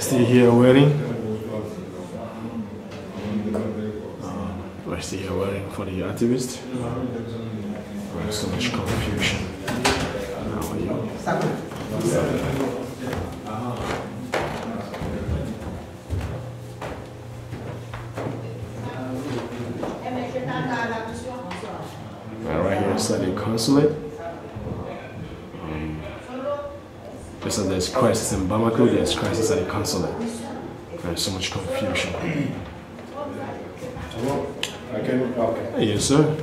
Still here waiting. We're still here waiting for the activist. There's so much confusion. How are you? Right here is the consulate. Just as there's crisis in Bamako, there's crisis at the consulate. There's so much confusion. Okay. Yes, sir.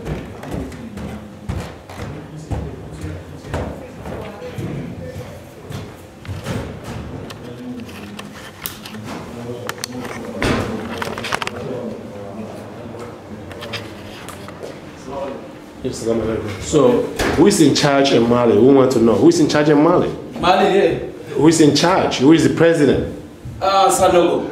So, who is in charge in Mali? We want to know. Who is in charge in Mali? Mali, yeah. Who is in charge? Who is the president? Sanogo.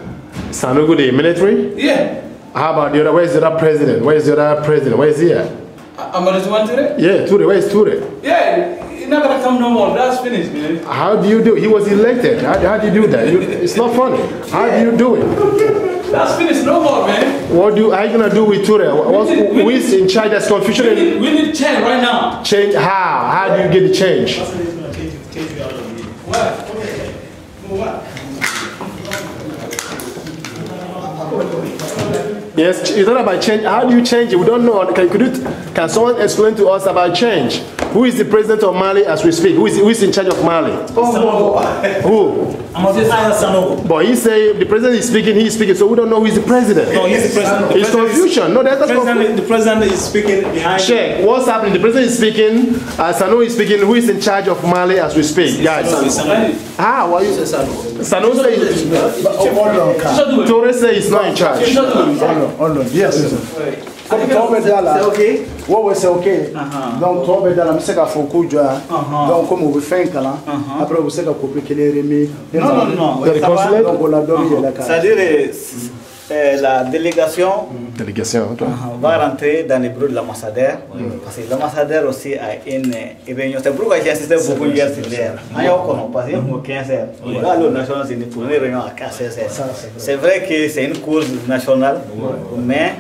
Sanogo, the military? Yeah. How about the other? Where is the other president? Where is the other president? Where is he at? Amadou Touré? Yeah, Touré. Where is Touré? Yeah, he's not gonna come no more. That's finished, man. How do you do it? He was elected. How do you do that? It's not funny. How do you do it? That's finished, no more, man. What are you gonna do with Touré? Who is in charge? That's confusion. We need change right now. Change how? How do you get the change? What? Yes, it's not about change. How do you change it? We don't know. Can someone explain to us about change? Who is the president of Mali as we speak? Who is in charge of Mali? Who? But he say the president is speaking, he is speaking, so we don't know who is the president. No, he's the president. It's confusion. No, that's confusion. The president is speaking behind. Check. What's happening? The president is speaking, Sano is speaking. Who is in charge of Mali as we speak? Guys. How? Why you say Sano? Sano says Touré says he's not in charge. Hold on. Yes. Comme Touré là, ouais, c'est ok. Donc Touré là, mais c'est qu'à faut qu'on joue. Donc comme on fait un câlin, après vous savez qu'on peut qu'il est remis. Non. Donc on l'a donné la carte. C'est-à-dire la délégation va rentrer dans les bureaux de l'ambassadeur parce que l'ambassadeur aussi a une réunion. C'est pourquoi j'ai insisté beaucoup hier sur l'air. Parce qu'il y a 15 heures. Là, le national, c'est une réunion à 15 heures. C'est vrai que c'est une cause nationale, mais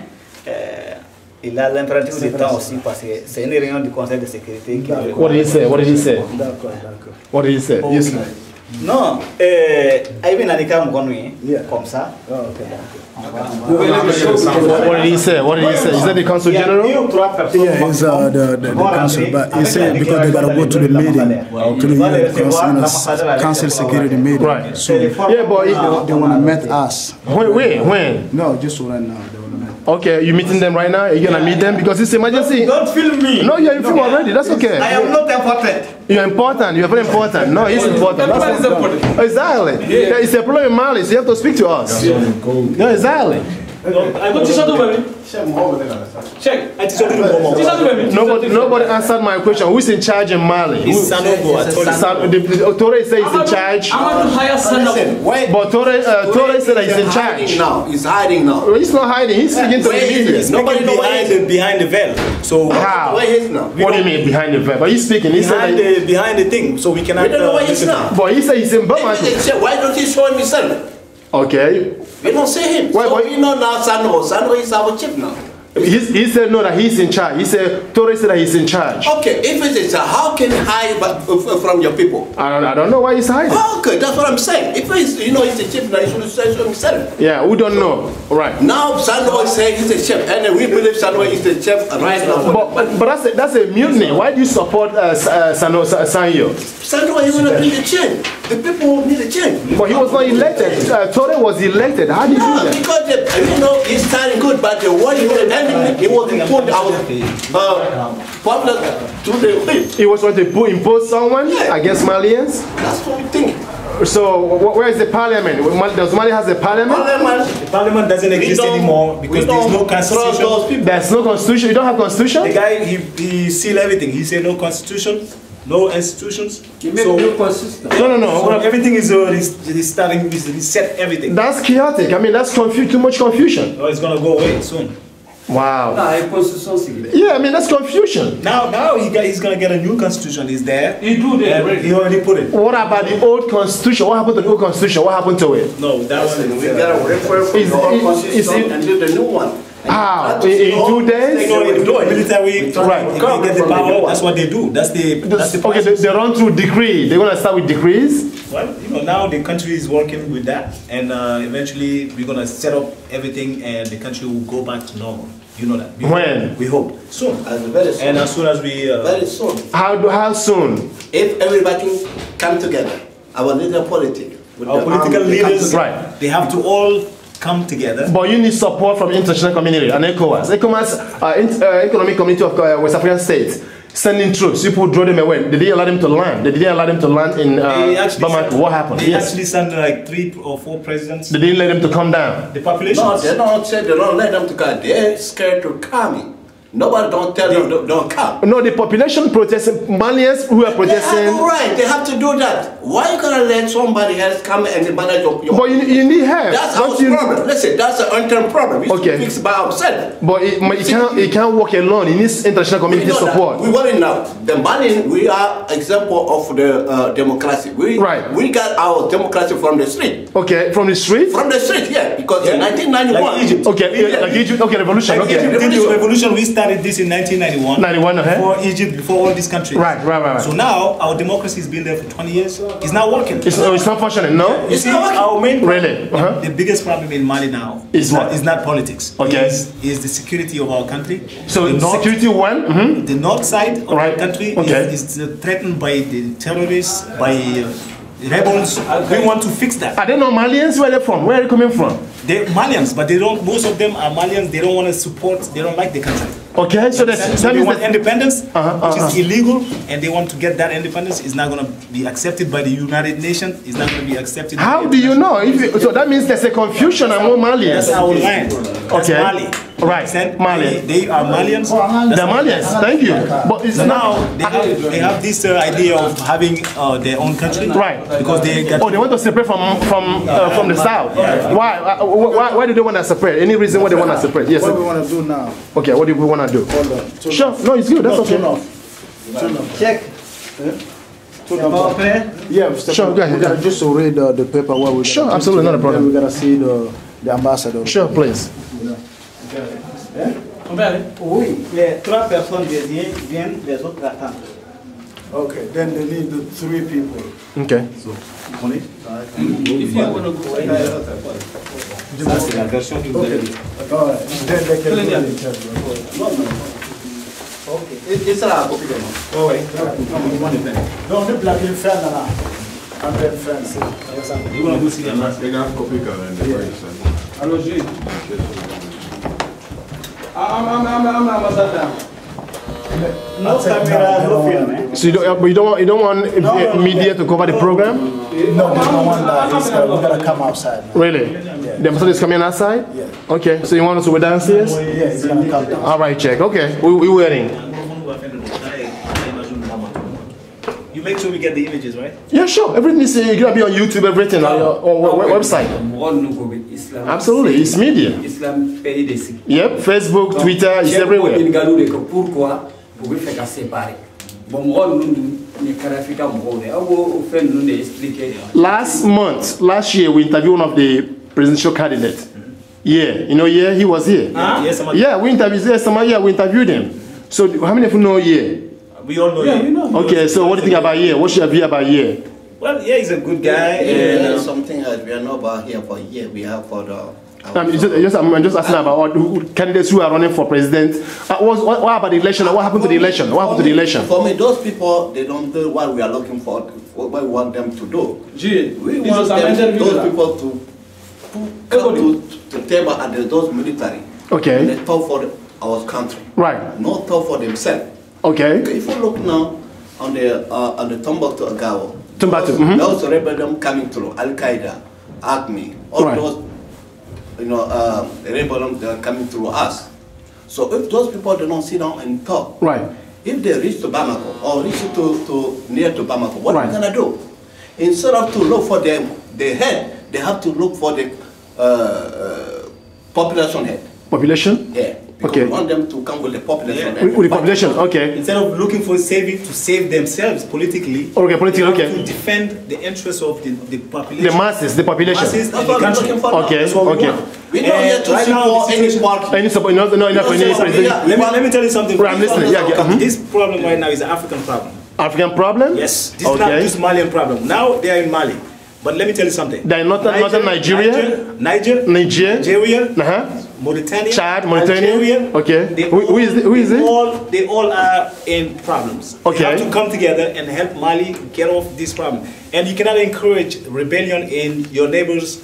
il a l'impératif du temps aussi parce que c'est une réunion du Conseil de sécurité. What did he say? What did he say? What did he say? Yes, ma'am. Non, Aïbin Anika Mkonui, comme ça. What did he say? What did he say? Is that the consul general? Yeah, he's the consul, but he said because they gotta go to the meeting, to the council security meeting. Right. So Yeah, but they wanna meet us. When? No, just right now. Okay, you meeting them right now? Are you gonna meet them because it's emergency? Don't film me. No, you're in film already. That's okay. I am not important. You're important. You're very important. No, he's important. That's important. Exactly. Yeah, it's a problem in Mali, so you have to speak to us. No, exactly. I go to Shadow, baby. Check. Nobody answered my question. Who's in charge in Mali? Touré says he's in charge. I want to hire Sanogo. But Touré said that he's in charge. He's hiding now. He's not hiding. He's speaking to the media. Nobody behind the veil. So how? Where he is now? What do you mean behind the veil? But he's speaking. He said behind the thing. So we cannot. We don't know where he is now. But he said he's in Bamako. Why don't you show him himself? Okay. We don't see him. Why, so we know now Sandro is our chief now. He said no, that he's in charge. He said Touré said that he's in charge. Okay, if it is, how can he hide from your people? I don't know why he's hiding. Okay, that's what I'm saying. If he's, he's the chief now, he should say so himself. Yeah, we don't know. Right. Now Sandro is saying he's the chief, and we believe Sandro is the chief right now. But that's a mutiny. Why do you support Sanyo? Sandro, he will need a change. The people need a change. But he was not elected. Touré was elected. How did you do that? Because he's starting good, but the one he was put our public to the whip. He was trying to impose someone against Malians? That's what we think. So where is the parliament? Does Mali has a parliament? The parliament doesn't exist anymore because there's no constitution. There's no constitution. You don't have constitution? The guy he sealed everything. He said no constitution, no institutions. He made no constitution. No. So everything is he set everything. That's chaotic. I mean, that's too much confusion. No, it's gonna go away soon. Wow. Yeah, I mean, that's confusion. Now he's going to get a new constitution. Is there? He already put it. What about the old constitution? What happened to the old constitution? What happened to it? No, that one. We got to refer from the old constitution and do the new one. How? In 2 days? Military, right. If they get the power, that's what they do. That's the okay, they run through decree. They're going to start with decrees? Well, you know, now the country is working with that. And eventually we're going to set up everything and the country will go back to normal. You know that. When? We hope. Soon. Very soon. And as soon as we... very soon. How soon? If everybody come together, our leader politics. Our political leaders, right. They have to all come together. But you need support from the international community and ECOWAS. ECOWAS, Economic Community of West African States, sending troops. People draw them away. They didn't allow them to land. They didn't allow them to land in Bamako. What happened? They actually sent like 3 or 4 presidents. They didn't let them to come down. The population. No, they don't say they don't let them to come. They're scared to come. Nobody don't tell them don't come. No, the population protesting, Malians who are protesting. They have right, they have to do that. Why you gonna let somebody else come and manage your... But you need help. That's our problem. Listen, that's an internal problem. We should fix it by ourselves. But it can't work alone. It needs international community support. We worry now. The Malian, we are example of the democracy. We got our democracy from the street. Okay, from the street? From the street, yeah. Because in 1991... Like Egypt. Okay, like Egypt. Okay, revolution. Like okay. Egypt, revolution, we started this in 1991. 91, okay. Before Egypt, before all these countries. Right. So now, our democracy has been there for 20 years. It's not working. It's not functioning, no? You see, our main problem, really? the biggest problem in Mali now is not politics. Okay. Is the security of our country. So the security one? The north side of the country is threatened by the terrorists, by rebels. We want to fix that. Are they not Malians? Where are they from? Where are they coming from? They're Malians, but they don't. Most of them are Malians. They don't want to support. They don't like the country. Okay, so that they want independence, which is illegal. illegal, and they want to get that independence. It's not going to be accepted by the United Nations. It's not going to be accepted. How do you know? So that means there's a confusion among Malians. That's our land. That's Mali. Right, Mali. They are Malians. They're Malians. Thank you. But it's now they have this idea of having their own country. Right. Because they got. Oh, they want to separate from the south. Why do they want to separate? Any reason why they want to separate? Yes. What do we want to do now? Okay. What do we want to do? Hold on. Sure. No, it's good. That's okay. Turn off. Check. Yeah, sure. Go ahead. We gotta just read the paper. What we sure, absolutely, not a problem. We gotta see the ambassador. Sure, please. Oui, les 3 personnes viennent, les autres attendent. Okay, then they need the 3 people. Okay. So, Ça, c'est la version que vous avez dit. All right. Then they can do the interview. Okay. It's a copy of it. Oh, oui. Don't the black in fan now. I'm very fancy. You want to go see them? They got copy and the Alors, Jules. I'm ambassador. No camera, no film. So you don't want media to cover the program? No, they don't want that. We're gonna come outside. Now. Really? Yeah. The ambassador is coming outside? Yeah. Okay, so you want us to go downstairs? Yeah, it's gonna come down. All right, check. Okay, we're waiting. You make sure we get the images, right? Yeah, sure. Everything is gonna be on YouTube, everything on your website. Absolutely, it's media. Yep, Facebook, Twitter, it's everywhere. Last year, we interviewed one of the presidential candidates. Yeah, you know, yeah, he was here. Yeah, we interviewed him. So, how many of you know Yeah? We all know him. Okay, so what do you think about Yeah? What's your view about Yeah? Well, yeah, he's a good guy. And something else we are not about here for Yeah, we have for the. I'm just asking about candidates who are running for president. What about the election? What happened to the election? What happened to the election? For me, those people, they don't do what we are looking for, what we want them to do. We want those people to come to the table at those military. Okay. And they talk for our country. Right. Not talk for themselves. Okay. If you look now on the Tombouctou Agao, those rebellions coming through, Al Qaeda, ACME, all those, rebellions that are coming through us. So if those people do not sit down and talk, if they reach to Bamako or reach to near to Bamako, what are we gonna do? Instead of to look for them, the head, they have to look for the population head. Population? Yeah. Because we want them to come with the population. Yeah. With the population, okay. Instead of looking for saving to save themselves politically, to defend the interests of the population. The masses, the population. Masses in the country. Okay, okay. We're not here to support any party. Any support, no, Let me tell you something. I'm listening. This problem right now is an African problem. African problem? Yes. This is not just Malian problem. Now they are in Mali. But let me tell you something. They're not Nigeria? Nigeria. Mauritania. Chad, Mauritania. Algeria, okay. Who is it? They all are in problems. Okay. They have to come together and help Mali get off this problem. And you cannot encourage rebellion in your neighbors.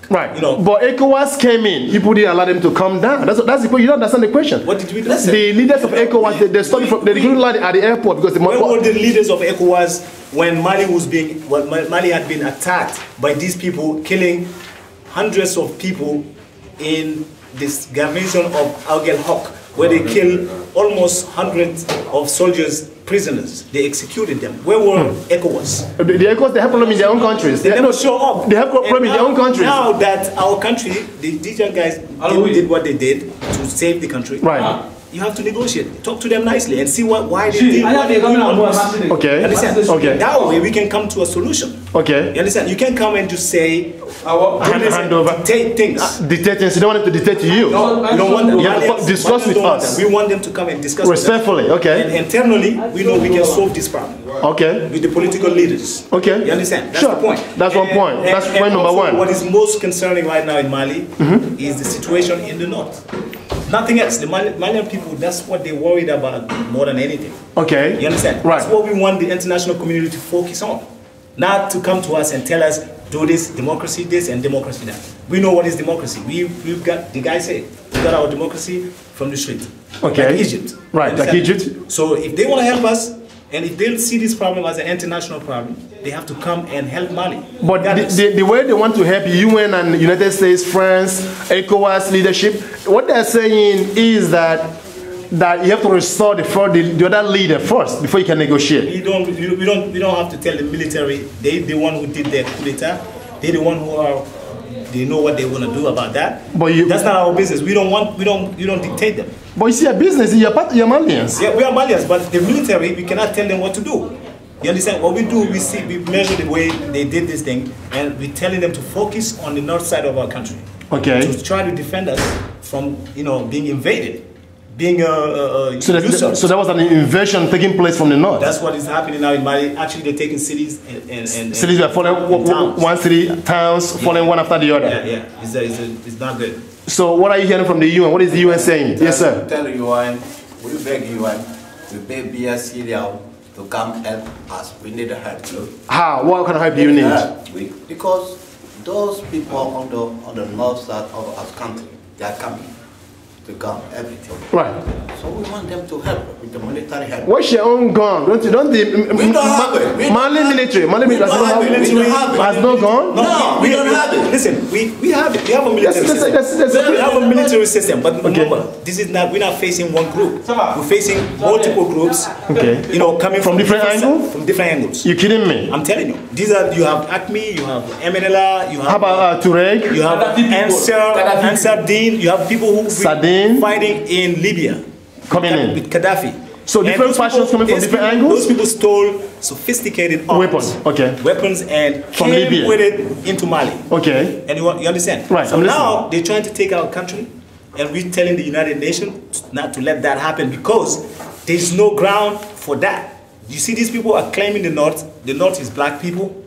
Right. But ECOWAS came in. You didn't allow them to come down. That's the point. You don't understand the question. What did we do? The leaders of ECOWAS, they stopped from. They didn't land at the airport because where were the leaders of ECOWAS when Mali had been attacked by these people, killing hundreds of people in this garrison of Aguelhok, where they killed almost hundreds of soldiers, prisoners. They executed them. Where were ECOWAS? The ECOWAS, they have problem in their own countries. They never show up. They have problem in their own countries. Now that our country, these young guys did what they did to save the country. Right. You have to negotiate. Talk to them nicely and see why they did what they did. Okay. You understand? Okay. That way we can come to a solution. Okay. You understand? You can't come and just say, hand over. Dictate things. Dictate things. You don't want them to dictate to you. No, we don't want them. You have to discuss with us. We want them to come and discuss respectfully. With us. Okay. And internally, we know we can solve this problem. Okay. With the political leaders. Okay. You understand? That's sure. the point. That's one point. That's point number one. What is most concerning right now in Mali is the situation in the north. Nothing else. The Malian people, that's what they're worried about more than anything. Okay. You understand? Right. That's what we want the international community to focus on. Not to come to us and tell us, do this, democracy this, and democracy that. We know what is democracy. We've got, the guy said, we got our democracy from the street. Okay. Like Egypt. Right, like Egypt. So if they want to help us, and if they see this problem as an international problem, they have to come and help Mali. But the way they want to help UN and United States, France, ECOWAS leadership, what they're saying is that you have to restore the other leader first before you can negotiate. We don't have to tell the military. They're the one who did the coup d'etat. They're the one they know what they want to do about that. But that's not our business. We don't dictate them. But you see, a business, you're Malians. Yeah, we are Malians, but the military, we cannot tell them what to do. You understand? What we do, we measure the way they did this thing, and we're telling them to focus on the north side of our country. Okay. To try to defend us from, being invaded, being so there was an invasion taking place from the north. That's what is happening now in Mali. Actually, they're taking cities and cities are falling, one city, towns falling one after the other. Yeah. It's not good. So what are you hearing from the UN? What is the UN saying? Yes, sir. Tell UN, we beg UN, we beg BSC to come help us. We need help too. How? What kind of help do you need? Because those people on the north side of our country, they are coming to gun everything. Right. So we want them to help with the military help. What's your own gun? We don't have it. Mali military has no gun? No, we don't have it. Listen, we have it. We have a military system. We have a military system, but remember, this is not. We're not facing one group. We're facing multiple groups. Okay. Coming from different angles. From different angles. You're kidding me? I'm telling you. You have ACME, you have MNLA, you have. How about Tuareg? You have Ansar Dine. You have people who fighting in Libya. Coming in. With Gaddafi. So different factions coming from different angles? Those people stole sophisticated arms. Weapons and from came Libya with it into Mali. Okay. And you understand? Right. So now they're trying to take our country, and we're telling the United Nations not to let that happen because there's no ground for that. You see, these people are claiming the North. The North is black people,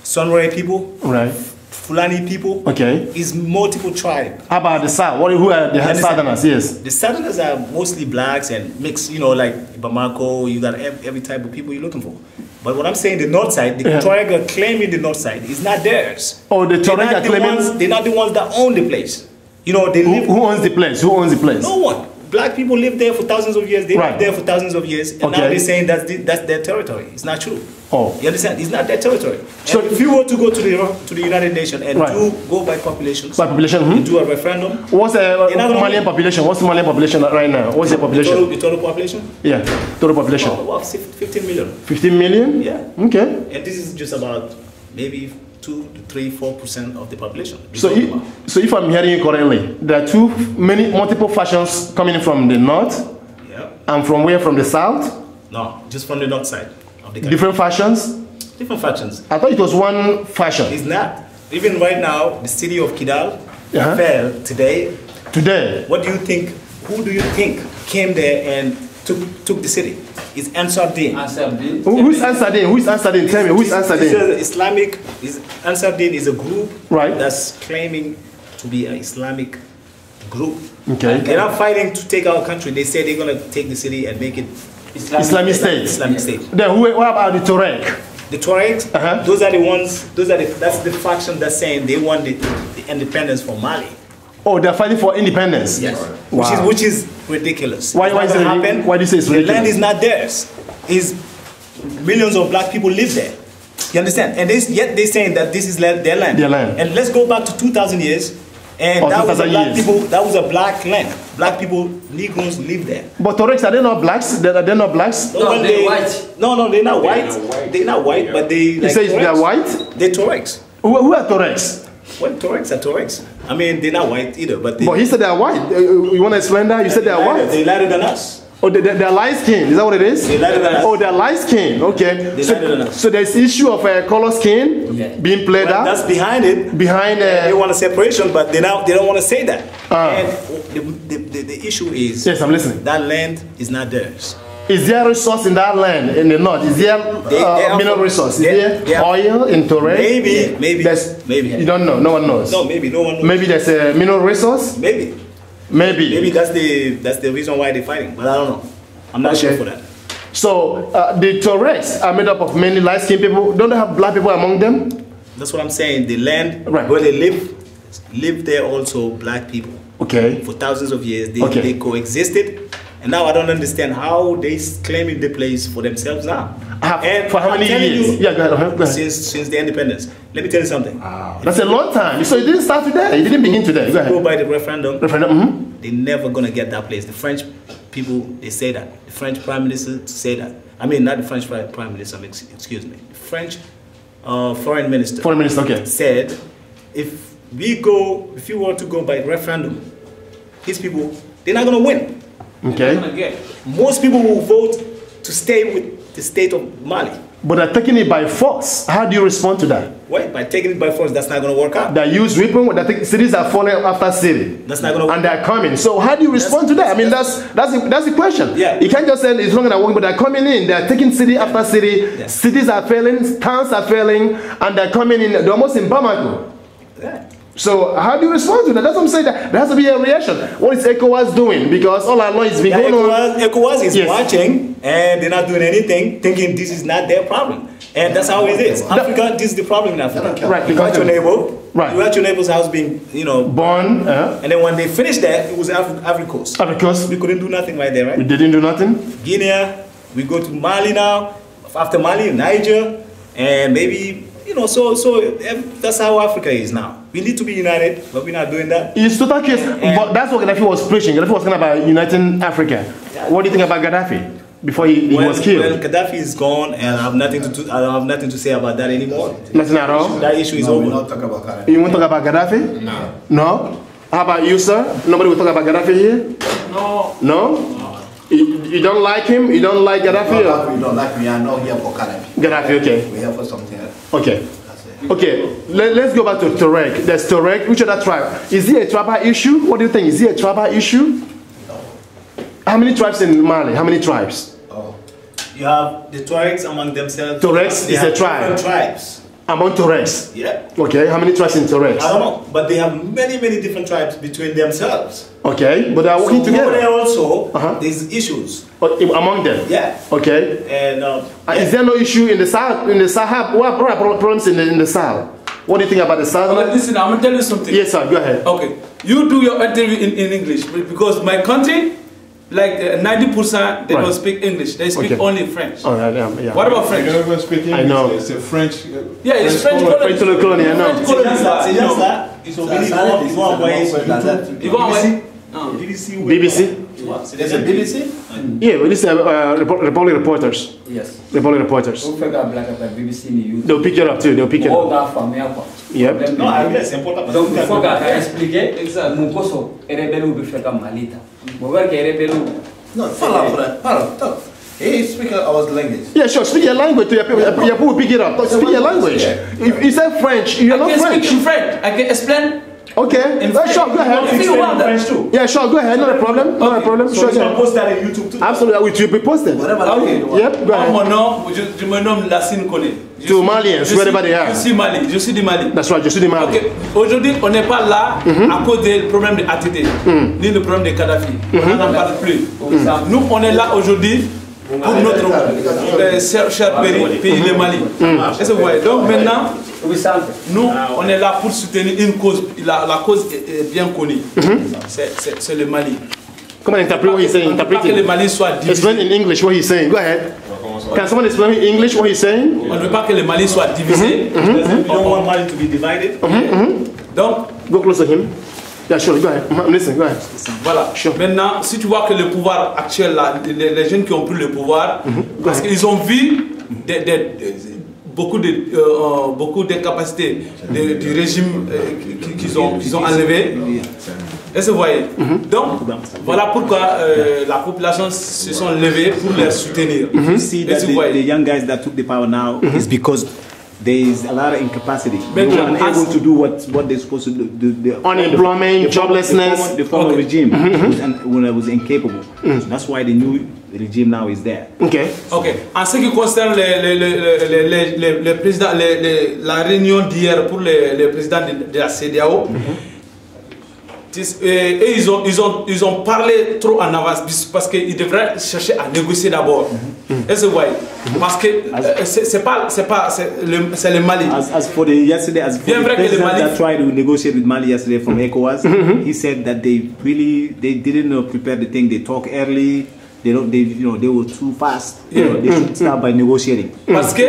Songhai people. Right. Fulani people. Okay. Is multiple tribes. How about the South? Who are the Southerners? Yes. The Southerners are mostly blacks and mixed, like Bamako, you got every type of people you're looking for. But what I'm saying, the north side, the Tuareg are claiming the north side is not theirs. Oh, the Tuareg are claiming? They're not the ones that own the place. They live. Who owns the place? Who owns the place? No one. Black people live there for thousands of years. They live there for thousands of years. And now they're saying that's their territory. It's not true. Oh. You understand? It's not their territory. So if you were to go to the United Nations and go by populations, do a referendum. What's the Malian population? What's the Malian population right now? What's the population? The total population? Yeah, total population. About 15 million. 15 million? Yeah. Okay. And this is just about maybe 2 to 3, 4% of the population. So if I'm hearing you correctly, there are multiple factions coming from the north, and from where? From the south? No, just from the north side of the country. Different factions? Different factions. I thought it was one faction. It's not. Even right now, the city of Kidal fell today. Today? What do you think? Who do you think came there and took the city? It's Ansar Din. Who's Ansar Din? Who is Ansar Din? Tell me, who is Ansar Din? Ansar Din is a group right. that's claiming to be an Islamic group. Okay. They're not fighting to take our country. They say they're going to take the city and make it Islamic State. Islamic State. Then what about the Tuareg? The Tuaregs, those are the ones, that's the faction that's saying they want the independence for Mali. Oh, they're fighting for independence? Yes. Wow. Which is ridiculous. Why do you say it's ridiculous? The land is not theirs. Millions of black people live there. You understand? And yet they're saying that this is their land. Their land. And let's go back to 2,000 years. And that was a black land. Black people, Negroes live there. But Tuaregs, are they not blacks? They're not blacks? No, they're white. No, they're not white. They're not white, but they You say they're white? They're Tuaregs. Who are Tuaregs? Well, Tuaregs are Tuaregs. I mean, they're not white either, but he said they're white. You want to explain that? You said they're white. They're lighter than us. Oh, they're light skin. Is that what it is? They're lighter than us. Oh, they're light skin. Okay. They're lighter than us. So there's issue of color skin being played out. That's behind it. Behind they want a separation, but they don't want to say that. And the issue is, yes, I'm listening. That land is not theirs. Is there resource in that land in the north? Is there mineral resource? Is there oil in Tuareg? Maybe. You don't know. No one knows. No, maybe no one knows. Maybe there's a mineral resource. Maybe that's the reason why they're fighting. But I don't know. I'm not sure for that. So the Tuaregs are made up of mainly light-skinned people. Don't they have black people among them? That's what I'm saying. The land where they live there also black people. Okay. For thousands of years they coexisted. And now I don't understand how they claiming the place for themselves now. And for how many years? Go ahead. Since the independence. Let me tell you something. That's a long time. So it didn't start today. It didn't begin today. Go ahead. Go by the referendum. They're never gonna get that place. The French people, they say that. The French Prime Minister say that. I mean, not the French Prime Minister. Excuse me. The French Foreign Minister. Foreign Minister. Okay. Said, if you want to go by referendum, these people, they're not gonna win. Okay. Most people will vote to stay with the state of Mali. But they're taking it by force. How do you respond to that? Wait, by taking it by force, that's not going to work out. They use weapons. Cities are falling after city. That's not going to work. And they're coming. So how do you respond to that? I mean, that's the question. Yeah. You can't just say it's not going to work, but they're coming in. They're taking city after city. Yeah. Cities are failing, towns are failing, and they're coming in. They're almost in Bamako. Yeah. So how do you respond to that? That's what I'm saying. That there has to be a reaction. What is ECOWAS doing? Because all I know is going on. ECOWAS is watching, and they're not doing anything, thinking this is not their problem. And that's how it is. Africa, this is the problem in Africa. Right. You got your neighbor. Right. You got your neighbor's house being, born. And then when they finished that, it was Ivory Coast. Ivory Coast. We couldn't do nothing right there, right? We didn't do nothing. Guinea. We go to Mali now. After Mali, Niger, and maybe. So that's how Africa is now. We need to be united, but we're not doing that. It's total case, but that's what Gaddafi was preaching. Gaddafi was talking about uniting Africa. Yeah. What do you think about Gaddafi before he was killed? Well, Gaddafi is gone, and I don't have nothing to say about that anymore. Nothing at all. That issue is over. We'll not talk about Gaddafi. You won't talk about Gaddafi? No. No. How about you, sir? Nobody will talk about Gaddafi here. No. No. You don't like him? You don't like Gaddafi? No, you don't like me. I'm not here for Gaddafi. Gaddafi, okay. We're here for something else. Okay. Okay, let's go back to Tuareg. There's Tuareg. Which other tribe? Is it a tribal issue? What do you think? Is it a tribal issue? No. How many tribes in Mali? How many tribes? Oh. You have the Tuaregs among themselves. Tuaregs is a tribe. Tribes. Among Tuaregs? Yeah. Okay, how many tribes in Tuaregs? I don't know, but they have many different tribes between themselves. Okay, but they are working together. Over there also, there's issues. Among them? Yeah. Okay. And is there no issue in the south? In the Sahel? What are problems in the south? What do you think about the south? Okay, listen, I'm going to tell you something. Yes, sir, go ahead. Okay, you do your interview in English, because my country, like 90% they don't speak English. They speak only French. All right, yeah. What about French? They don't even speak English. I know. It's a French. Yeah, it's French colony. I know. C'est juste ça. So we need one way. You go away. BBC. BBC? There's a BBC? Yeah, but this is Republic Reporters. Yes. Republic Reporters. BBC They'll pick it up too. They'll pick it up. Yep. Non, c'est important. Donc il faut expliquer mon poste est rebelle ou fait comme Malita. Mon work est rebelle. No, talk. He speak our language. Yeah, sure. Speak your language to your people. Your people will pick it up. Speak your language. If you say French, you're not French. I can speak in French. I can explain. Okay. Sure, go ahead. If you want French too. Yeah, sure, go ahead. Not a problem. Not a problem. So Sure, you can yeah. post that on YouTube too. Absolutely. It will be posted. Okay. Yep, go ahead. Mon nom, je me nomme Lassine Kone. To Malians, wherever they are. Je suis Mali. Je suis du Mali. That's right, je suis du Mali. Okay. Aujourd'hui, on n'est pas là à cause du problème de ATT, ni le problème de Kadhafi. On n'en parle plus. Nous, on est là aujourd'hui pour notre cher pays, le Mali. Est-ce que vous voyez? Donc maintenant, nous, on est là pour soutenir une cause. La cause est bien connue. C'est le Mali. Come on, interpret what he's saying. Interpret Que le Mali soit divisé. Explain in English what he's saying. Go ahead. Can someone explain in English what he's saying? On ne veut pas que le Mali soit divisé. We don't want Mali to be divided. Donc, go close to him. Yeah, sure. Go ahead. Listen, go ahead. Voilà. Sure. Maintenant, si tu vois que le pouvoir actuel, là, les jeunes qui ont pris le pouvoir, parce qu'ils ont vu beaucoup de capacités du régime qu'ils ont enlevé. Est-ce que vous voyez? Donc, voilà pourquoi la population se sont levées pour les soutenir. You see that the young guys that took the power now is because there is a lot of incapacity. They were unable to do what they're supposed to do. Unemployment, joblessness. The former regime was incapable. That's why the new regime now is there. Okay. Ok. En ce qui concerne les présidents, la réunion d'hier pour les présidents de la CEDEAO, et ils ont parlé trop en avance parce qu'ils devraient chercher à négocier d'abord. Est-ce que vous voyez? Parce que c'est le Mali. As for the president that tried to negotiate with Mali yesterday from ECOWAS, he said that they didn't prepare the thing. They talk early. They were too fast. They should start by negotiating. Parce que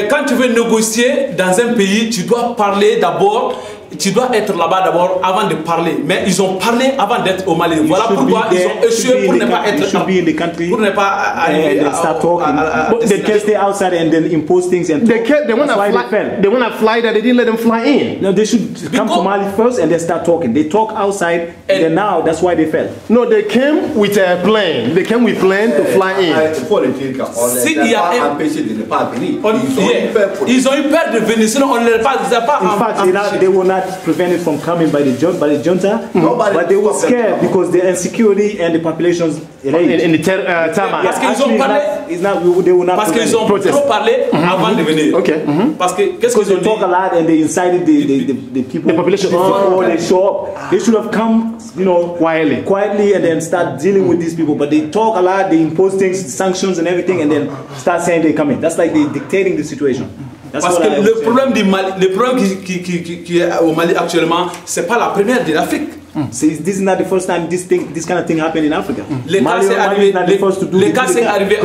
quand tu veux négocier dans un pays, tu dois parler d'abord. Tu dois être là-bas d'abord avant de parler. Mais ils ont parlé avant d'être au Mali. Voilà pourquoi ils ont échoué pour ne pas être pour ne pas arriver and start talking. They can stay outside and then impose things and they want to fly that they didn't let them fly in. No, they should come to Mali first and then start talking. They talk outside and then now that's why they fell. No, they came with a plane. They came with plane to fly in. Ils ont eu peur de venir, sinon on ne les a pas. In fact, they were not prevented from coming by the junta, but they were scared because the insecurity and the population's rage. In the tarmac. Parce qu'ils ont parlé. They were not. Parce qu'ils ont trop parlé avant de venir. Okay. Parce que qu'est-ce qu'ils ont dit? They talk a lot and they incited the people. The population. Before they show up, they should have come, quietly and then start dealing with these people. But they talk a lot, they impose things, sanctions and everything, and then start saying they come in. That's like they dictating the situation. Parce que le problème du Mali, le problème qui est au Mali actuellement, c'est pas la première de l'Afrique. This is not the first time this kind of thing happened in Africa. Le cas s'est arrivé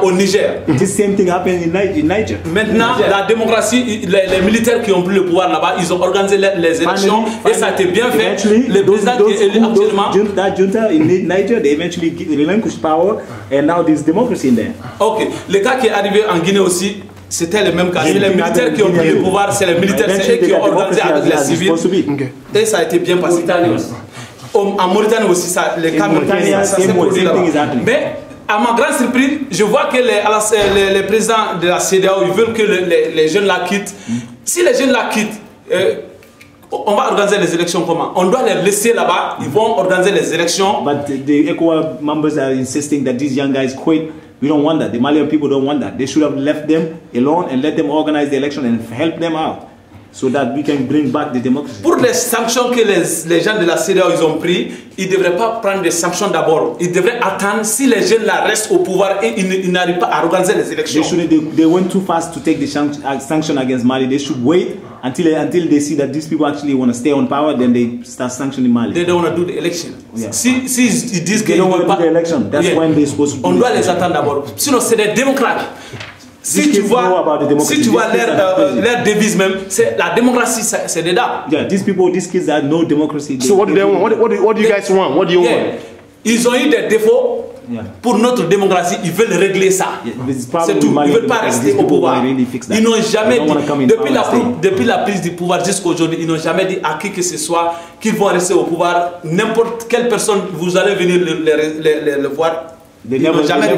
au Niger. This same thing happened in Niger. Maintenant, la démocratie, les militaires qui ont pris le pouvoir là-bas, ils ont organisé les élections et ça a été bien fait. Le président qui est élu actuellement. That junta in Niger, they eventually relinquished power and now there's democracy in there. Ok. Le cas qui est arrivé en Guinée aussi. C'était le même cas. C'est les militaires qui ont pris le pouvoir, c'est les militaires qui ont organisé avec les civils. Et ça a été bien passé. En Mauritanie aussi, les cas militaires, ça s'est produit là-bas. Mais à ma grande surprise, je vois que les présidents de la CEDEAO, ils veulent que les jeunes la quittent. Si les jeunes la quittent, on va organiser les élections comment? On doit les laisser là-bas, ils vont organiser les élections. But the ECOWAS members are insisting that these young guys quit. We don't want that. The Malian people don't want that. They should have left them alone and let them organize the election and help them out so that we can bring back the democracy. Pour les sanctions que les gens de la CEDEAO ils ont pris, ils ne devraient pas prendre des sanctions d'abord. Ils devraient attendre si les jeunes là restent au pouvoir et ils n'arrivent pas à organiser les élections. They went too fast to take the sanction against Mali. They should wait until they see that these people actually want to stay on power, then they start sanctioning Mali. They don't want to do the election. Yeah. Si ils disent they don't want to do the election, that's when they're supposed to do on doit les attendre d'abord. Sinon, c'est des démocrates. Si tu vois leur devise même, c'est la démocratie, c'est dedans. Yeah, these kids that know democracy. So what do they want? What do you guys want? What do you want? Ils ont eu des défauts. Pour notre démocratie, ils veulent régler ça. C'est tout. Ils ne veulent pas rester au pouvoir. Ils n'ont jamais dit, depuis la prise du pouvoir jusqu'à aujourd'hui, ils n'ont jamais dit à qui que ce soit qu'ils vont rester au pouvoir. N'importe quelle personne, vous allez venir le voir. They never say they're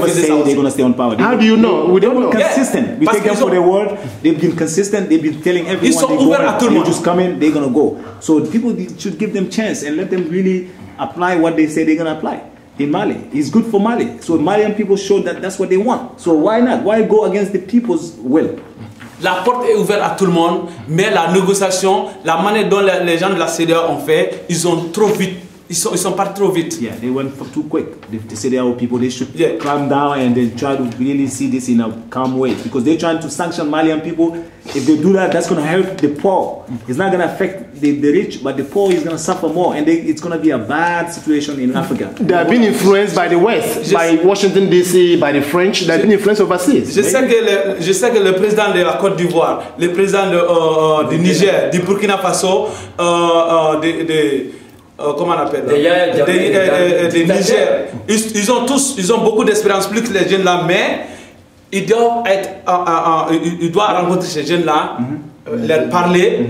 going to stay on power. How do you know? We don't know. Consistent. We take them for their word. They've been consistent. They've been telling everyone they just come in, they're going to go. So people should give them chance and let them really apply what they say they're going to apply. In Mali, it's good for Mali. So Malian people showed that that's what they want. So why not? Why go against the people's will? La porte est ouverte à tout le monde, mais la négociation, la manière dont les gens de la CEDEAO ont fait, ils ont trop vite. Ils sont partis trop vite. Yeah, they went too quick. The CEDEAO people, they should calm down and they try to really see this in a calm way, because they're trying to sanction Malian people. If they do that, that's going to help the poor. It's not going to affect the rich, but the poor is going to suffer more, and it's going to be a bad situation in Africa. They have been influenced by the West, by Washington DC, by the French. They have been influenced overseas. Je sais que le président de la Côte d'Ivoire, le président du Niger, du Burkina Faso, comment on appelle des Niger, ils ont beaucoup d'expérience, plus que les jeunes là, mais ils doivent rencontrer ces jeunes là, leur parler.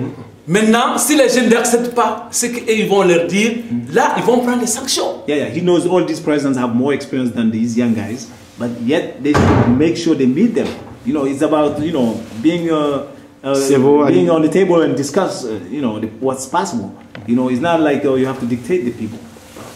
Maintenant, si les jeunes n'acceptent pas ce qu'ils vont leur dire, là ils vont prendre des sanctions. Yeah, he knows all these presidents have more experience than these young guys, but yet they should make sure they meet them. You know, it's about being being on the table and discuss what's possible. You know, it's not like you have to dictate the people.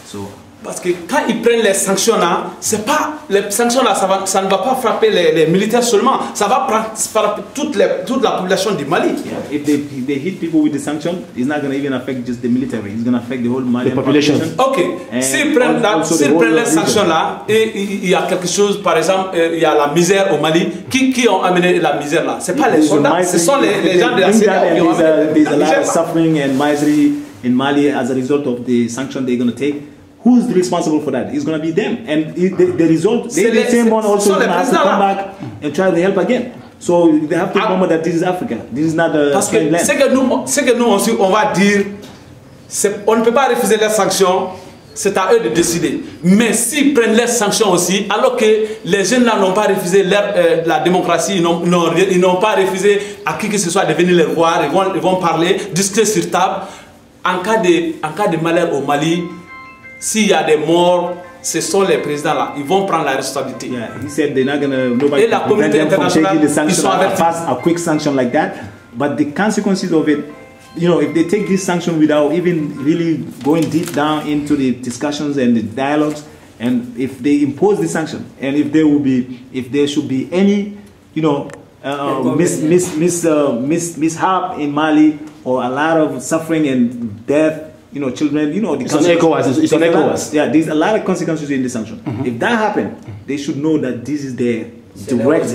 So. Parce que quand ils prennent les sanctions là, c'est pas les sanctions là, ça ne va pas frapper les militaires seulement, ça va frapper toute la population du Mali. Yeah. If they hit people with the sanction, it's not going to even affect just the military. It's going to affect the whole Malian population. Ok. S'ils prennent les sanctions là, et il y a quelque chose, par exemple, il y a la misère au Mali. Qui ont amené la misère là? C'est pas les soldats, ce sont les gens de la CEDEAO qui ont amené la misère. There's a lot of suffering and misery in Mali as a result of the sanction they're going to take. Who's responsible for that? It's going to be them. And the result, the same one also has to come back and try to help again. So they have to remember that this is Africa. This is not a strange land. C'est que nous aussi, on va dire, on ne peut pas refuser les sanctions, c'est à eux de décider. Mais s'ils prennent les sanctions aussi, alors que les jeunes là n'ont pas refusé la démocratie, ils n'ont pas refusé à qui que ce soit de venir les voir, ils vont parler, discuter sur table. En cas de malheur au Mali, s'il y a des morts, ce sont les présidents là, ils vont prendre la responsabilité. Yeah, he said they're not gonna nobody can prevent them from taking the sanction, a quick sanction like that. But the consequences of it, if they take this sanction without even really going deep down into the discussions and the dialogues, and if they impose the sanction, and if there should be any, mishap in Mali, or a lot of suffering and death. Children, it's on ECOWAS. Yeah, there's a lot of consequences in this sanction. If that happened, they should know that this is their direct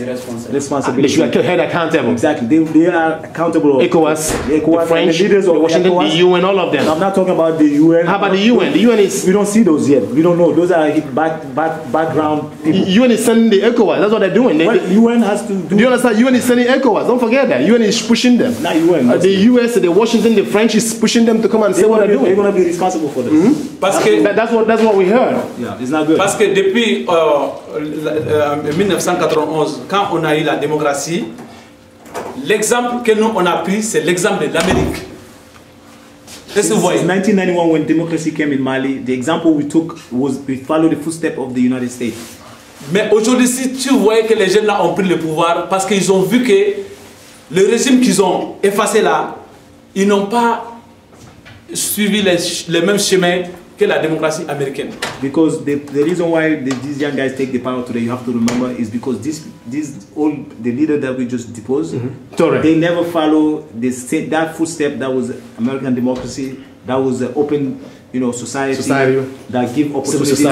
responsibility. They should be held accountable. Exactly. They are accountable. ECOWAS, the French, the leaders of Washington, ECOWAS. the UN, all of them. I'm not talking about the UN. How about the UN? The UN is... We don't see those yet. We don't know. Those are background people. UN is sending the ECOWAS. That's what they're doing. UN has to do... Do you understand? UN is sending ECOWAS. Don't forget that. UN is pushing them. Not UN. The US, the Washington, the French is pushing them to come and say what they're doing. They're going to be responsible for this. That's what we heard. Yeah, it's not good. Parce que depuis 1991, quand on a eu la démocratie, l'exemple que nous on a pris, c'est l'exemple de l'Amérique. Since 1991, when democracy came in Mali, the example we took was we followed the footsteps of the United States. Mais aujourd'hui, si tu voyais que les jeunes là ont pris le pouvoir, parce qu'ils ont vu que le régime qu'ils ont effacé là, ils n'ont pas suivi les mêmes chemins que la démocratie américaine. Because the reason why these young guys take the power today, you have to remember, is because the leader that we just deposed, they never follow that footstep that was American democracy, that was open, society that give opportunity to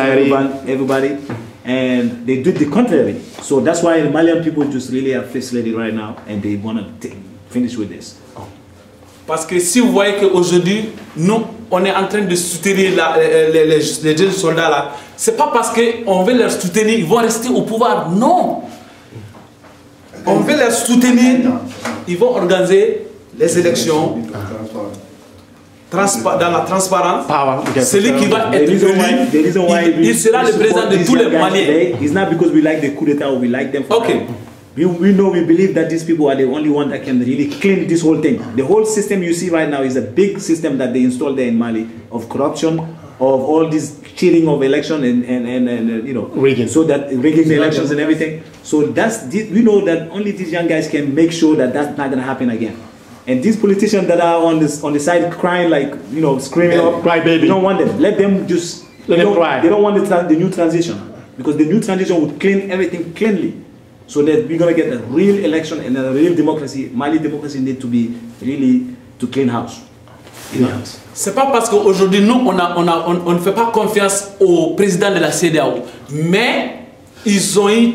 everybody, and they did the contrary. So that's why the Malian people just really are frustrated right now, and they want to finish with this. Parce que si vous voyez qu'aujourd'hui, nous, on est en train de soutenir les jeunes soldats là, c'est pas parce qu'on veut leur soutenir, ils vont rester au pouvoir, non. On veut les soutenir. Ils vont organiser les élections dans la transparence. Celui qui va être élu, il sera le président de tous les Maliens. It's not because we like the coup d'etat or we like them. Okay. We know, we believe that these people are the only one that can really clean this whole thing. The whole system you see right now is a big system that they installed there in Mali of corruption, of all this cheating of election and you know, rigging. So that rigging the elections and everything. So we know that only these young guys can make sure that that's not gonna happen again. And these politicians that are on the side crying like, you know, screaming up, cry baby. We don't want them. Let them just let them cry. They don't want the new transition, because the new transition would clean everything cleanly. So that we're gonna get a real election and a real democracy. Mali democracy need to be really to clean house. C'est pas parce qu'aujourd'hui nous on ne fait pas confiance au président de la CEDEAO, mais ils ont eu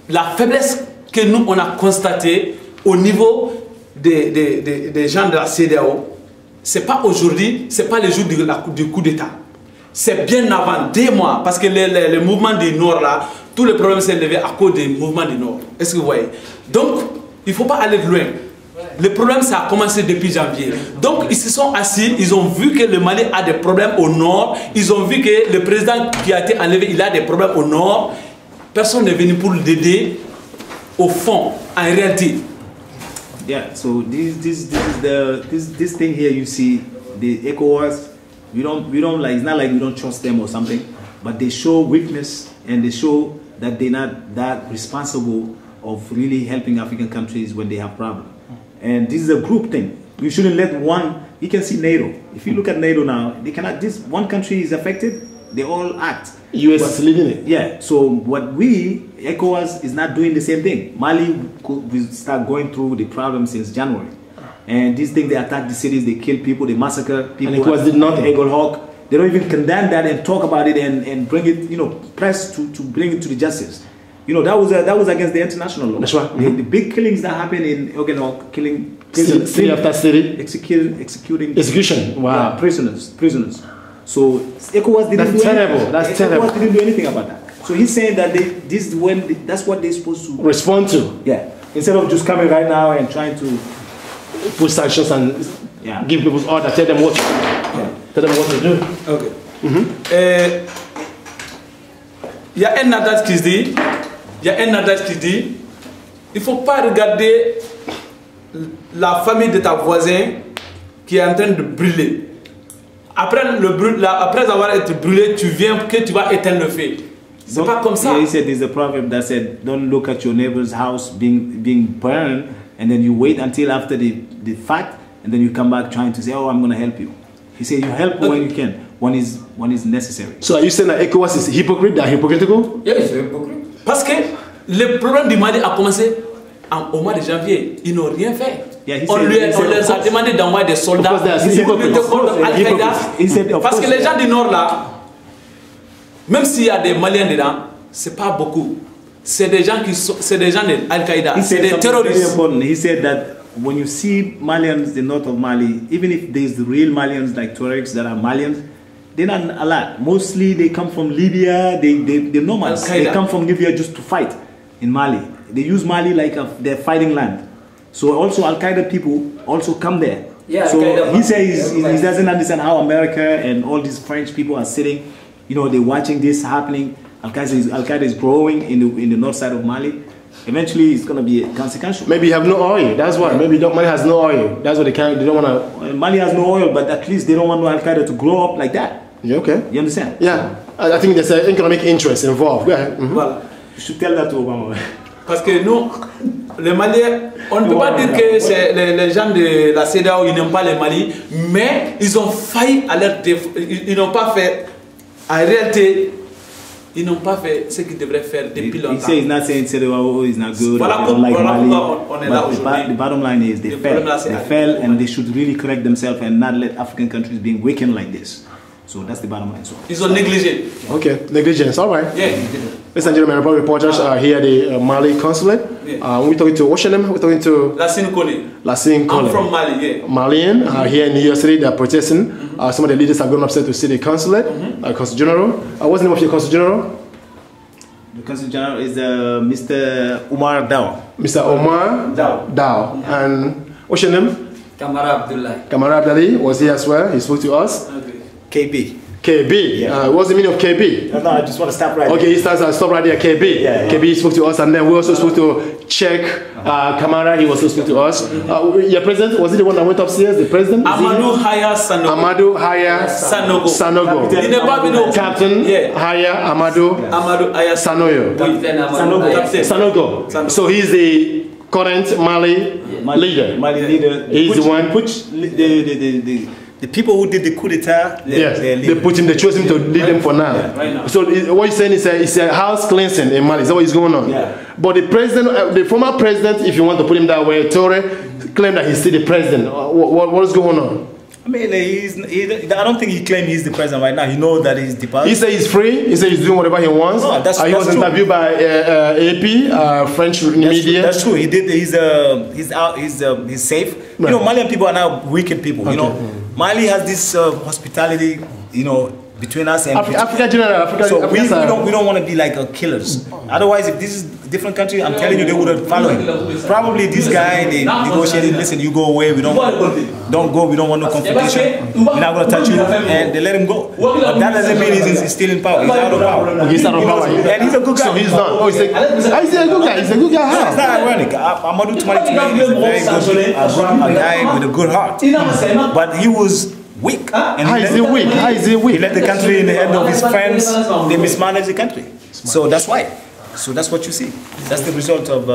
la faiblesse que nous on a constaté au niveau des gens de la CEDEAO. C'est pas aujourd'hui, c'est pas le jour du coup d'État. C'est bien avant, 2 mois, parce que le mouvement du Nord là, tous les problèmes s'est levé à cause du mouvement du Nord. Est-ce que vous voyez? Donc, il ne faut pas aller loin. Le problème, ça a commencé depuis janvier. Donc, ils se sont assis, ils ont vu que le Mali a des problèmes au Nord. Ils ont vu que le président qui a été enlevé, il a des problèmes au Nord. Personne n'est venu pour l'aider au fond, en réalité. Yeah, so this thing here you see, the ECOWAS, we don't like, it's not like we don't trust them or something, but they show weakness and they show that they're not that responsible of really helping African countries when they have problems. And this is a group thing. We shouldn't let one, you can see NATO. If you look at NATO now, they cannot, this one country is affected, they all act. US is leading it. Yeah, so what ECOWAS is not doing the same thing. Mali will start going through the problem since January. And these things, they attack the cities, they kill people, they massacre people. And ECOWAS did nothing. Eagle Hawk. They don't even condemn that and talk about it and bring it, you know, press to bring it to the justice. You know, that was against the international law. That's right. The big killings that happened in Eagle Hawk, killing city after city, execution. Wow, prisoners. So ECOWAS didn't ECOWAS didn't do anything about that. So he's saying that that's what they're supposed to respond to. Yeah, instead of just coming right now and trying to put sanctions and give people orders, tell them what to do. Okay. Il y a un adage qui dit, il ne faut pas regarder la famille de ta voisin qui est en train de brûler. Après avoir été brûlé, tu viens que tu vas éteindre le feu. C'est pas comme ça. Yeah, he said there's a proverb that said, don't look at your neighbor's house being burned and then you wait until after the fact and then you come back trying to say, oh, I'm going to help you. He said you help when you can. When is necessary. So are you saying that ECOWAS is hypocrite? They're hypocritical? Yeah, it's hypocrite. Parce que le problème du Mali a commencé au mois de janvier. Ils n'ont rien fait. Yeah, on leur a demandé d'envoyer des soldats pour lutter contre Al-Qaïda. Parce que les gens du Nord là, même s'il y a des Maliens dedans, c'est pas beaucoup. C'est des gens de Al-Qaïda. C'est des terroristes. He said that when you see Malians, the north of Mali, even if there's the real Malians like Tuaregs that are Malians, they're not a lot. Mostly they come from Libya, they're nomads. They come from Libya just to fight in Mali. They use Mali like their fighting land. So also Al-Qaeda people also come there. Yeah, so he says he doesn't understand how America and all these French people are sitting, you know, they're watching this happening. Al-Qaeda is growing in the north side of Mali. Eventually, it's going to be consequential. Maybe you have no oil. That's why. Maybe Mali has no oil. That's what they can't. They don't want to. Mali has no oil, but at least they don't want Al Qaeda to grow up like that. Yeah, okay. You understand? Yeah. I think there's an economic interest involved. Go ahead. Well, you should tell that to Obama. Parce que nous, les Maliens, on ne peut pas dire que c'est les gens de la CEDEAO, ils n'aiment pas les Mali, mais ils ont failli à leur défaut. Ils n'ont pas fait. En réalité, ils n'ont pas fait ce qu'ils devraient faire depuis longtemps. He says he's not saying CEDEAO is not good. Voilà pourquoi on est là aujourd'hui. The bottom line is they fell and they should really correct themselves and not let African countries being weakened like this. So that's the bottom line. So ils ont négligé. Okay, negligence. All right. Yeah. Ladies and gentlemen, our reporters are here at the Mali consulate. Yeah. We're talking to, what's your name? We're talking to Lassine Kone. Lassine Kone. I'm from Mali, yeah. Malian, here in New York City, they're protesting. Some of the leaders have gone upstairs to see the consulate, Consul General. What's the name of your Consul General? The Consul General is Mr. Umar Dawa. Mr. Omar Dao. And what's your name? Kamara Abdullahi. Kamara Abdullahi was here as well. He spoke to us. KB. KB. Yeah. What's the meaning of KB? No, I just want to stop right there. Okay, he stop right there. KB. Yeah. KB spoke to us, and then we also spoke to Check Kamara. He also spoke to us. Your president, was he the one that went upstairs? The president? Amadou Haya Sanogo. Amadou Haya Sanogo. Captain Haya Amadou Haya Sanogo. So he's the current Mali leader. He's the one which the people who did the coup d'etat, they chose him to lead them for now. Yeah, right now. So what you're saying is it's a house cleansing in Mali. Is that what is going on? Yeah. But the president, the former president, if you want to put him that way, Toure, claimed that he's still the president. What is going on? I mean, I don't think he claims he's the president right now. He knows that he's departed. He said he's free. He said he's doing whatever he wants. No, that's he was interviewed by AP, French media. That's true. He did. He's safe. Right. You know, Malian people are now wicked people. You know, Mali has this hospitality. You know, between us and Africa general. So we don't want to be like killers. Otherwise, if this is a different country, I'm telling you, they would have followed him. Probably this guy, they negotiated. Listen, you go away. We don't go. We don't want no confrontation. We're not going to touch you, and they let him go. But that doesn't mean he's still in power. He's out of power. He's out of power, and he's a good guy. So he's not. Oh, he's a good guy. He's a good guy. It's not ironic. Amadou Toumani is a very good guy with a good heart, but he was weak. How is he weak? He left the country in the hand of his friends. They mismanaged the country. So that's why. So that's what you see. That's the result of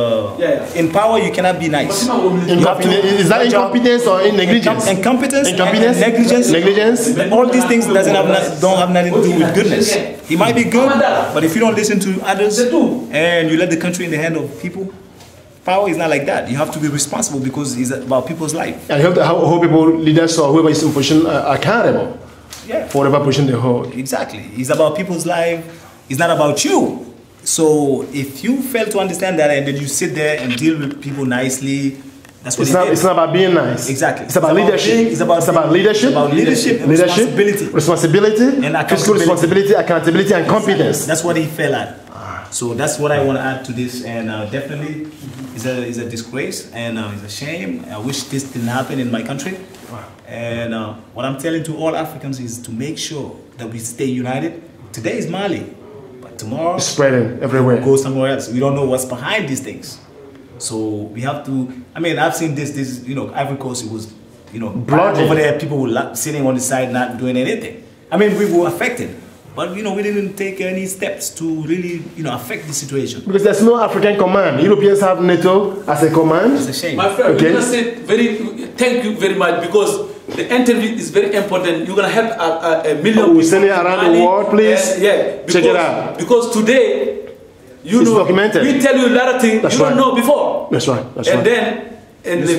in power. You cannot be nice. Is that incompetence or negligence? Incompetence, negligence. All these things don't have nothing to do with goodness. He might be good, but if you don't listen to others and you let the country in the hand of people, power is not like that. You have to be responsible because it's about people's life. And you have to hold people, leaders or whoever is in position, accountable for whatever position they hold. Exactly. It's about people's life. It's not about you. So if you fail to understand that and then you sit there and deal with people nicely, that's what it's not about being nice. Exactly. It's about leadership. It's about leadership. Responsibility, and fiscal responsibility, accountability, and competence. That's what he fell at. So that's what I want to add to this, and definitely it's a disgrace and it's a shame. I wish this didn't happen in my country. And what I'm telling to all Africans is to make sure that we stay united. Today is Mali, but tomorrow it's spreading everywhere. We'll go somewhere else. We don't know what's behind these things, so we have to. I mean, I've seen this. You know, Ivory Coast. It was, you know, bloody. Over there. People were sitting on the side, not doing anything. I mean, we were affected. But you know, we didn't take any steps to really, you know, affect the situation. Because there's no African command. Europeans have NATO as a command. It's a shame. My friend, you just said thank you very much, because the interview is very important. You're gonna help a million people. We send it around the world, please. Check it out. Because today, you know, documented. We tell you a lot of things you don't know before. That's right. And this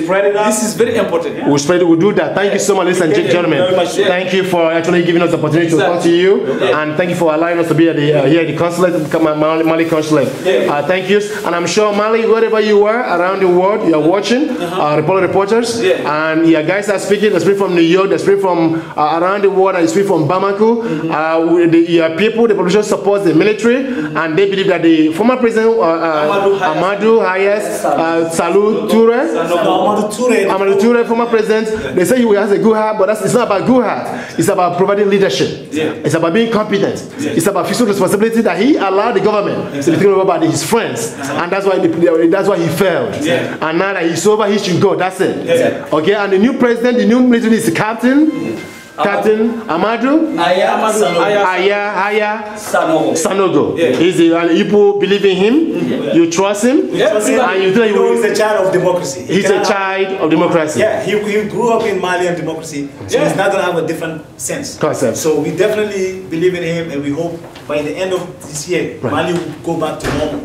is very important. Yeah. We'll do that. Thank you so much, ladies and gentlemen. Thank you for actually giving us the opportunity to talk to you, and thank you for allowing us to be at here at the consulate, Mali consulate. Thank you, and I'm sure Mali, wherever you are around the world, you are watching. Reporters, and your guys are speaking. They speak from New York. They speak from around the world, and they speak from Bamako. Your people, the population supports the military, and they believe that the former president Amadou Hayes Salou Toure. Amadou Toure, former president, they say he has a good heart, but it's not about good heart. It's about providing leadership. It's about being competent. It's about fiscal responsibility that he allowed the government to be taken over by his friends, and that's why he failed. And now that he's over, he should go. That's it. Okay, and the new president, the new military is the Captain Amadou Haya Sanogo. You believe in him, you trust him, and you think he's a child of democracy. He's a child of democracy. Yeah, he grew up in Malian democracy, so he's not going to have a different concept. So we definitely believe in him, and we hope by the end of this year, Mali will go back to normal,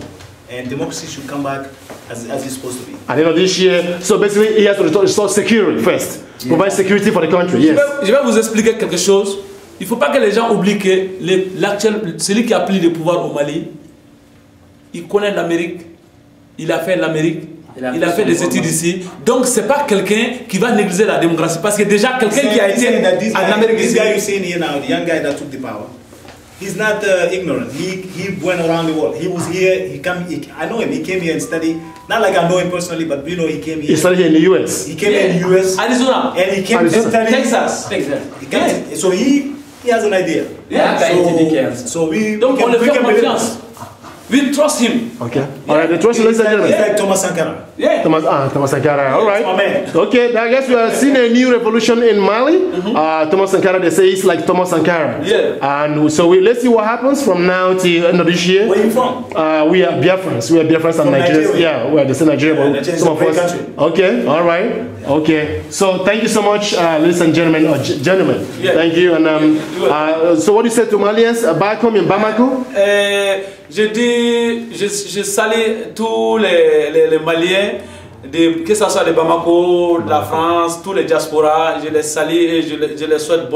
and democracy should come back as it's supposed to be. At the end of this year, so basically he has to restore security first. Provide security for the country. Yes. Je vais vous expliquer quelque chose. Il ne faut pas que les gens oublient que celui qui a pris le pouvoir au Mali, il connaît l'Amérique, il a fait l'Amérique, il a fait des études ici. Donc c'est pas quelqu'un qui va négliger la démocratie, parce que déjà quelqu'un qui a été en Amérique. This guy you see here now, the young guy that took the power, he's not ignorant. He went around the world. He was here. I know him. He came here and studied. Not like I know him personally, but we know he came here. He studied here in the U.S. He came here in the U.S. Arizona. And he came to study Texas. So he has an idea. So we can believe. We trust him. Okay. All right. The trust, ladies and gentlemen. Like Thomas Sankara. Yeah. Thomas Sankara. All right. My man. Okay. I guess we are seeing a new revolution in Mali. Thomas Sankara. They say it's like Thomas Sankara. Yeah. And so let's see what happens from now till end of this year. Where are you from? We are Biafrans. We are Biafrans and Nigerians. Yeah. We are the same Nigeria. Nigeria is a great country. Okay. All right. Okay. So thank you so much, ladies and gentlemen. Gentlemen. Yeah. Thank you. And so what do you say to Malians back home in Bamako? Je salue tous les Maliens, que ce soit de Bamako, de la France, tous les diasporas, je les salue et je les souhaite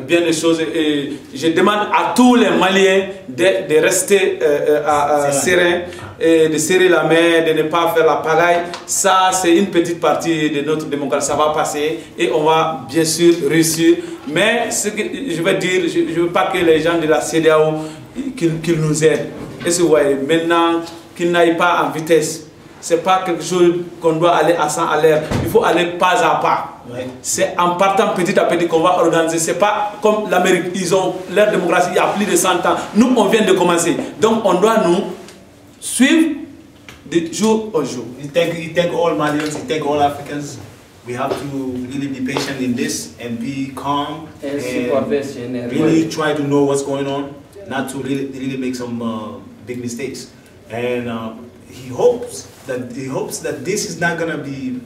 bien des choses. Et je demande à tous les Maliens de rester sereins, et de serrer la main, de ne pas faire la pagaille. Ça, c'est une petite partie de notre démocratie. Ça va passer et on va bien sûr réussir. Mais ce que je veux dire, je ne veux pas que les gens de la CEDEAO qu'ils nous aident. Et vous voyez, maintenant, qu'ils n'aillent pas en vitesse. Ce n'est pas quelque chose qu'on doit aller à 100 à l'heure. Il faut aller pas à pas. Ouais. C'est en partant petit à petit qu'on va organiser. Ce n'est pas comme l'Amérique. Ils ont leur démocratie il y a plus de 100 ans. Nous, on vient de commencer. Donc, on doit nous suivre de jour au jour. You thank all Malians, you thank all Africans. We have to really be patient in this and be calm and really try to know what's going on, not to really make some big mistakes. And he hopes that this is not going to be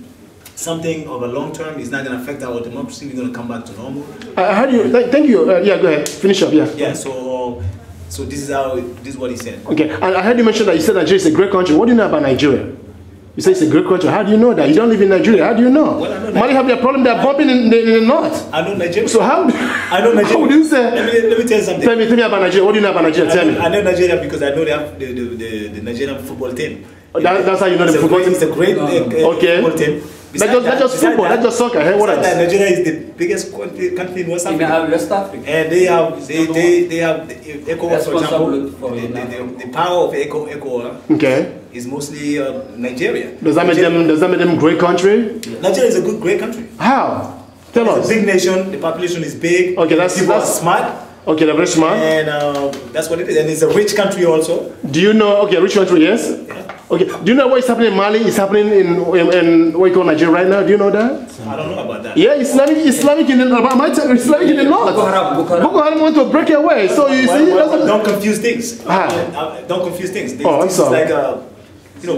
something of a long term. It's not going to affect our democracy. We're going to come back to normal. Thank you. Yeah, go ahead. Finish up. Yeah. Yeah. So this is what he said. Okay. And I heard you mention that you said Nigeria is a great country. What do you know about Nigeria? You say it's a great country. How do you know that? You don't live in Nigeria. How do you know? Well, I know Mali have their problem. They're bombing in the north. I know Nigeria. So how? I know Nigeria. How would you say? Let me tell you something. Tell me about Nigeria. What do you know about Nigeria? Tell me. I know Nigeria because I know they have the Nigerian football team. That's how you know the football team. It's a great football team. That's just football. That's just soccer. Hey, what else? Nigeria is the biggest country in West Africa. West Africa. And they have ECOWAS, for example. The power of ECOWAS is mostly Nigeria. Does that make them a great country? Nigeria is a great country. How? Tell us. It's a big nation. The population is big. Okay, people are smart. Okay, they're very smart. And that's what it is. And it's a rich country also. Do you know? Okay, rich country, yes. Yeah. Okay. Do you know what is happening in Mali? It's happening in what you call Nigeria right now. Do you know that? I don't know about that. Yeah, Islamic in the north. Boko Haram want to break away. So you see, don't confuse things. Don't confuse things. This is like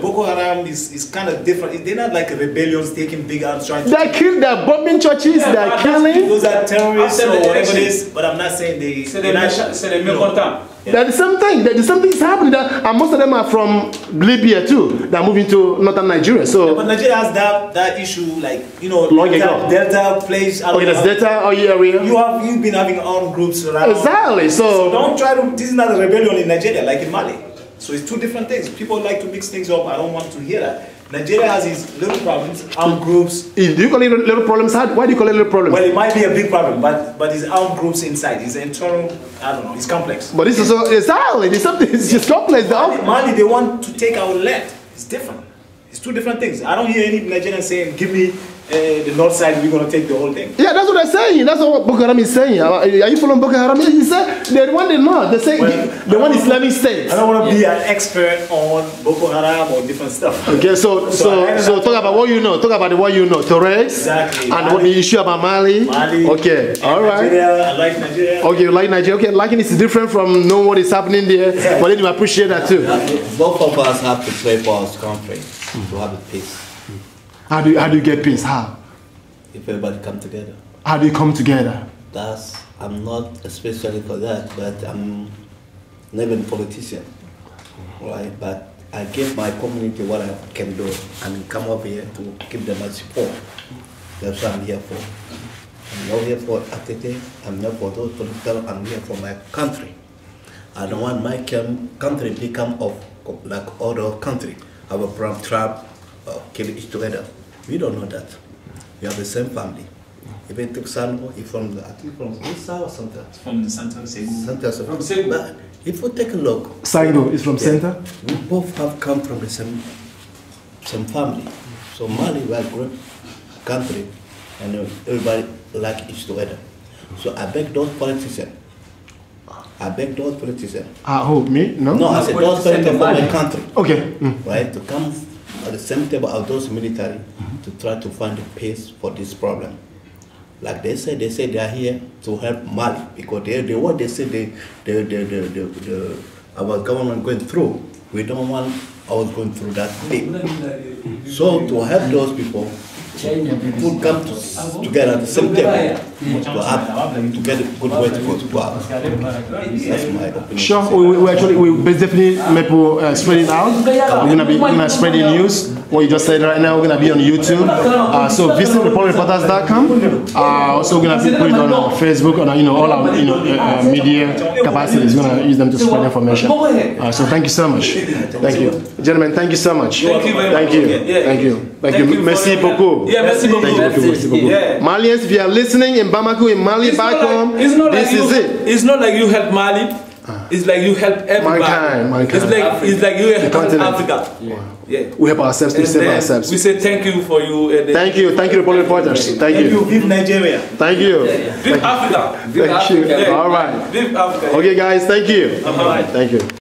Boko Haram is kind of different. They're not like rebellions taking big arms trying to. They're bombing churches. They're killing. Those are terrorists or whatever it is. But I'm not saying they're not. They're the same thing. The same thing is happening. And most of them are from Libya too. They're moving to northern Nigeria. So, but Nigeria has that issue, like Delta place. Okay, that's Delta area. You've been having armed groups around. Exactly. So don't try to. This is not a rebellion in Nigeria like in Mali. So it's two different things. People like to mix things up. I don't want to hear that. Nigeria has its little problems, armed groups. Do you call it little problems? Why do you call it little problems? Well, it might be a big problem, but it's armed groups inside. It's internal. I don't know. It's complex. But this is exactly. It's something. It's just complex. Mali, they want to take our land. It's different. It's two different things. I don't hear any Nigerians saying, "Give me the north side. We're gonna take the whole thing." Yeah, that's what they're saying. That's what Boko Haram is saying. Are you following Boko Haram? He said they want the north. They say they want Islamic State. I don't want to be an expert on Boko Haram or different stuff. Okay, so talk about what you know. Talk about what you know. Torres. Exactly. And what the issue about Mali. Okay. All right. Nigeria. I like Nigeria. Okay, you like Nigeria. Okay, liking is different from knowing what is happening there. Yeah. But then you appreciate that too. Both of us have to play for our country to have peace. How do you get peace? How? If everybody come together. How do you come together? I'm not especially for that, but I'm not even a politician, right? But I give my community what I can do and come up here to give them a support. That's what I'm here for. I'm not here for activity. I'm not for those political. I'm here for my country. I don't want my country become like other country. Have a problem, trap, kill each other. We don't know that. We have the same family. Even Tuxano, he from the, I think from Musa or something. From the center, Center, from Segu. But if you take a look, Saigo is from center. We both have come from the same family. So Mali was a great country, and everybody like each other. So I beg those politicians. Who, me? No? No, I said those politicians from my country. Okay. Right, to come at the same table of those military to try to find a peace for this problem. Like they say they are here to help Mali because what they say our government going through. We don't want us going through that thing. So to help those people, to come together at the same table to get a good way to go to power. That's my opinion. Sure, we definitely maybe spread it out. We're gonna spread the news. What you just said right now, we're gonna be on YouTube. So visit republicreporters.com. Also we're gonna put it on Facebook, on all our media capacities. We're gonna use them to spread information. So thank you so much. Thank you, gentlemen. Thank you so much. Thank you. Merci beaucoup. Yeah, merci beaucoup. Yeah. Malians, if you are listening in Bamako, in Mali, back home, this is it. It's not like you help Mali. It's like you help everybody. Mankind. It's like you help Africa. Wow. Yeah. We help ourselves to save ourselves. We say thank you for you. Thank you, Republic Reporters. Thank you. Vive Nigeria. Thank you. Vive Africa. Thank you. All right. Vive Africa. Okay, guys. Thank you. Thank you.